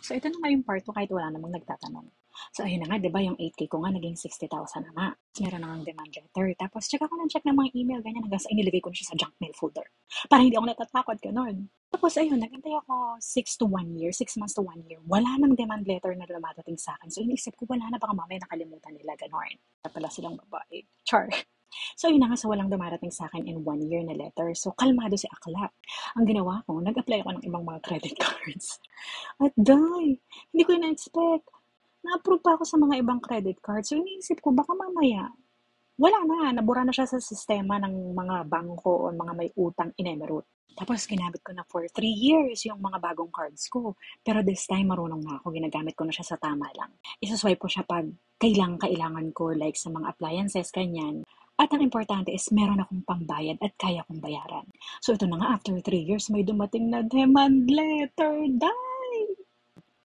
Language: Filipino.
So, ito na nga yung part 2 kahit wala namang nagtatanong. So, ayun na nga, di ba, yung 8K ko nga naging 60,000 na nga. Meron na nga demand letter. Tapos, check ako ng check ng mga email, ganyan, hanggang sa inilagay ko na siya sa junk mail folder. Para hindi ako natatakot, ganun. Tapos, ayun, nagantay ako 6 to 1 year, 6 months to 1 year. Wala nang demand letter na lumadating sa akin. So, iniisip ko, wala na, baka mamaya nakalimutan nila, ganun. Pala silang babae. Char. So, yun na nga, so walang dumarating sa akin in 1 year na letter. So, kalmado si Akla. Ang ginawa ko, nag-apply ako ng ibang mga credit cards. At die, hindi ko na-expect. Na-approve pa ako sa mga ibang credit cards. So, iniisip ko, baka mamaya, wala na, nabura na siya sa sistema ng mga bangko o mga may utang in Emerald. Tapos, ginamit ko na for 3 years yung mga bagong cards ko. Pero this time, marunong na ako. Ginagamit ko na siya sa tama lang. Isaswipe ko siya pag kailangan ko, like sa mga appliances, kanyan. At ang importante is meron akong pambayad at kaya kong bayaran. So, ito na nga, after 3 years, may dumating na demand letter. Dahil!